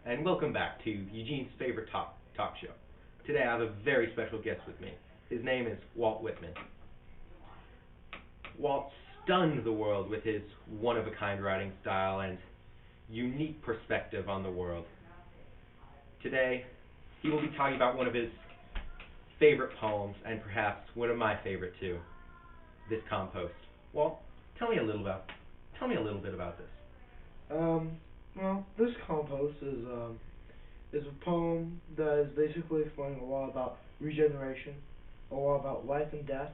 and welcome back to Eugene's favorite talk show. Today I have a very special guest with me. His name is Walt Whitman. Walt stunned the world with his one-of-a-kind writing style and unique perspective on the world. Today, he will be talking about one of his favorite poems, and perhaps one of my favorite too, this Compost. Walt, tell me a little bit about this. This compost is a poem that is basically explaining a lot about regeneration, a lot about life and death,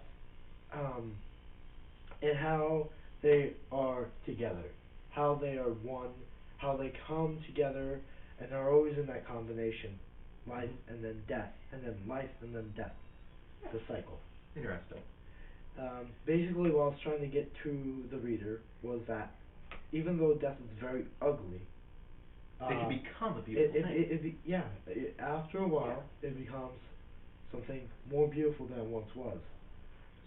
and how they are together, how they are one, how they come together, and they're always in that combination, life and then death, and then life and then death, the cycle. Interesting. Basically, what I was trying to get to the reader was that even though death is very ugly, It can become a beautiful thing. after a while, it becomes something more beautiful than it once was.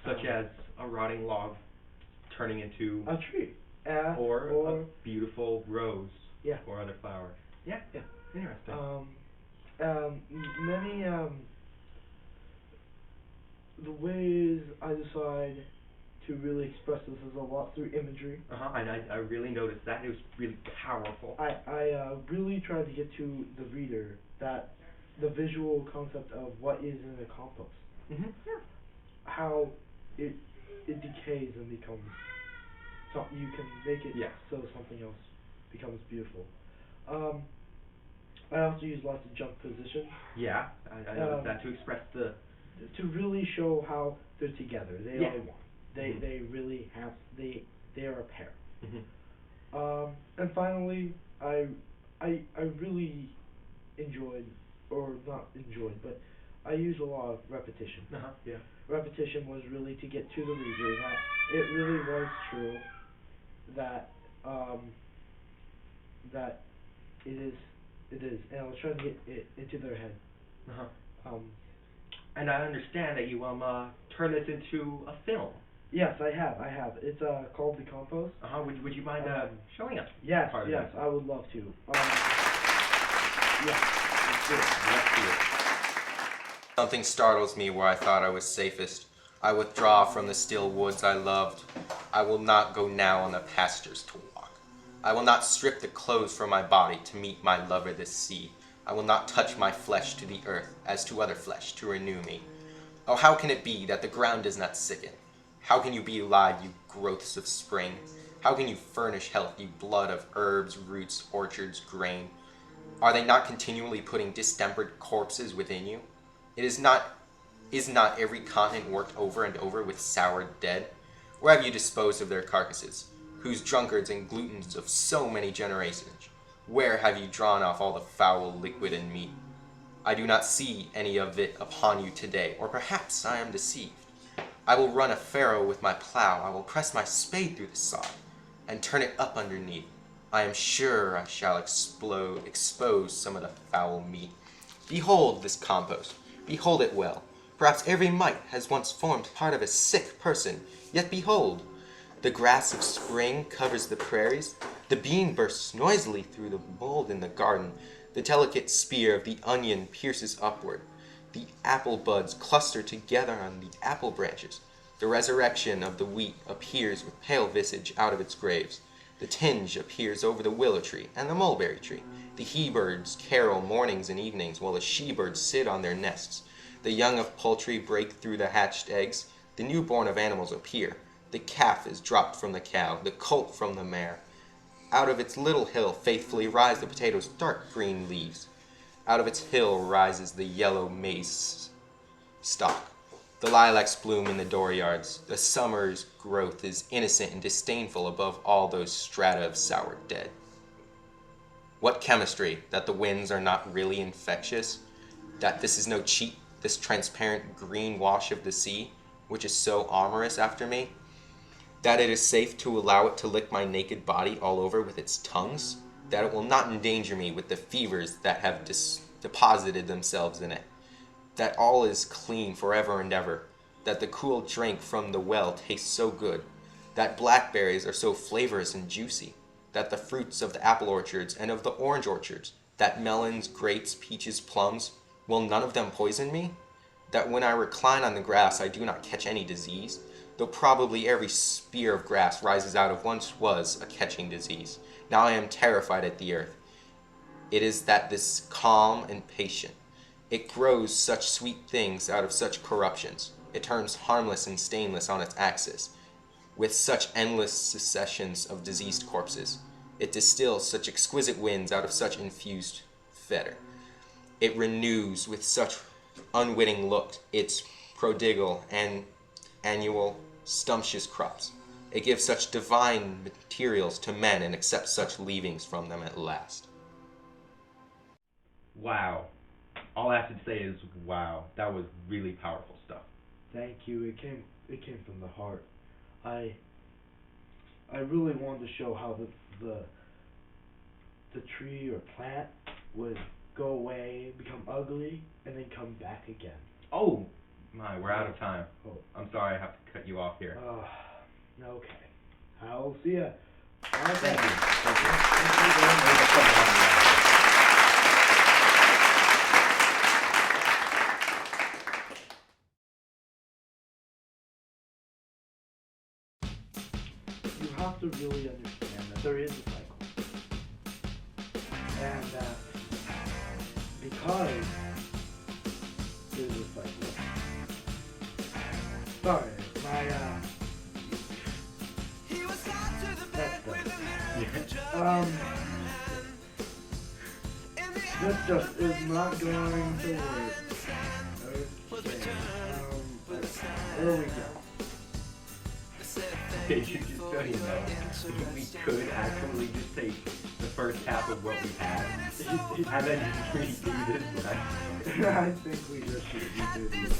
Such as a rotting log turning into a tree, or a beautiful rose, or other flower. Yeah. Interesting. Many the ways I decide to really express this is a lot through imagery. I really noticed that. It was really powerful. I really tried to get to the reader that the visual concept of what is in a compost. Yeah. How it decays and becomes something you can make it so something else becomes beautiful. I also use lots of jump positions. Yeah, I noticed that to express to really show how they're together. They are one. Mm-hmm. They really have they are a pair. Mm-hmm. And finally, I really enjoyed, or not enjoyed, but I use a lot of repetition. Yeah. Repetition was really to get to the reader that it really was true that that it is, and I was trying to get it into their head. And I understand that you turn this into a film. Yes, I have. It's called The Compost. Would you mind showing us? Yes, part of yes, that? I would love to. Yes, Let's do it. Something startles me where I thought I was safest. I withdraw from the still woods I loved. I will not go now on the pastures to walk. I will not strip the clothes from my body to meet my lover the sea. I will not touch my flesh to the earth as to other flesh to renew me. Oh, how can it be that the ground does not sicken? How can you be alive, you growths of spring? How can you furnish health, you blood of herbs, roots, orchards, grain? Are they not continually putting distempered corpses within you? Is not every continent worked over and over with soured dead? Where have you disposed of their carcasses, whose drunkards and glutens of so many generations? Where have you drawn off all the foul liquid and meat? I do not see any of it upon you today, or perhaps I am deceived. I will run a furrow with my plow, I will press my spade through the sod, and turn it up underneath. I am sure I shall expose some of the foul meat. Behold this compost, behold it well. Perhaps every mite has once formed part of a sick person, yet behold, the grass of spring covers the prairies, the bean bursts noisily through the mold in the garden, the delicate spear of the onion pierces upward, the apple buds cluster together on the apple branches, the resurrection of the wheat appears with pale visage out of its graves, the tinge appears over the willow tree and the mulberry tree, the he-birds carol mornings and evenings while the she-birds sit on their nests, the young of poultry break through the hatched eggs, the newborn of animals appear, the calf is dropped from the cow, the colt from the mare. Out of its little hill faithfully rise the potato's dark green leaves. Out of its hill rises the yellow maize stalk. The lilacs bloom in the dooryards. The summer's growth is innocent and disdainful above all those strata of soured dead. What chemistry, that the winds are not really infectious? That this is no cheat, this transparent green wash of the sea, which is so amorous after me? That it is safe to allow it to lick my naked body all over with its tongues? That it will not endanger me with the fevers that have deposited themselves in it? That all is clean forever and ever? That the cool drink from the well tastes so good? That blackberries are so flavorous and juicy? That the fruits of the apple orchards and of the orange orchards That melons, grapes, peaches, plums, will none of them poison me? That when I recline on the grass I do not catch any disease, though probably every spear of grass rises out of once was a catching disease. Now I am terrified at the earth. It is that this calm and patient, it grows such sweet things out of such corruptions. It turns harmless and stainless on its axis, with such endless successions of diseased corpses. It distills such exquisite winds out of such infused fetor. It renews with such unwitting look its prodigal and annual stumptuous crops. It gives such divine materials to men and accepts such leavings from them at last. Wow. All I have to say is wow. That was really powerful stuff. Thank you. It came from the heart. I really wanted to show how the tree or plant would go away, become ugly, and then come back again. Oh my, we're out of time. Oh. I'm sorry I have to cut you off here. Okay. I'll see ya. Thank you. Thank you very much for having me. You have to really understand that there is a cycle. And because there's a cycle. Sorry, that's done. This just is not going to work. Okay. There we go. Just so you know, we could actually just take the first half of what we had and then just redo this one. I think we just should redo this.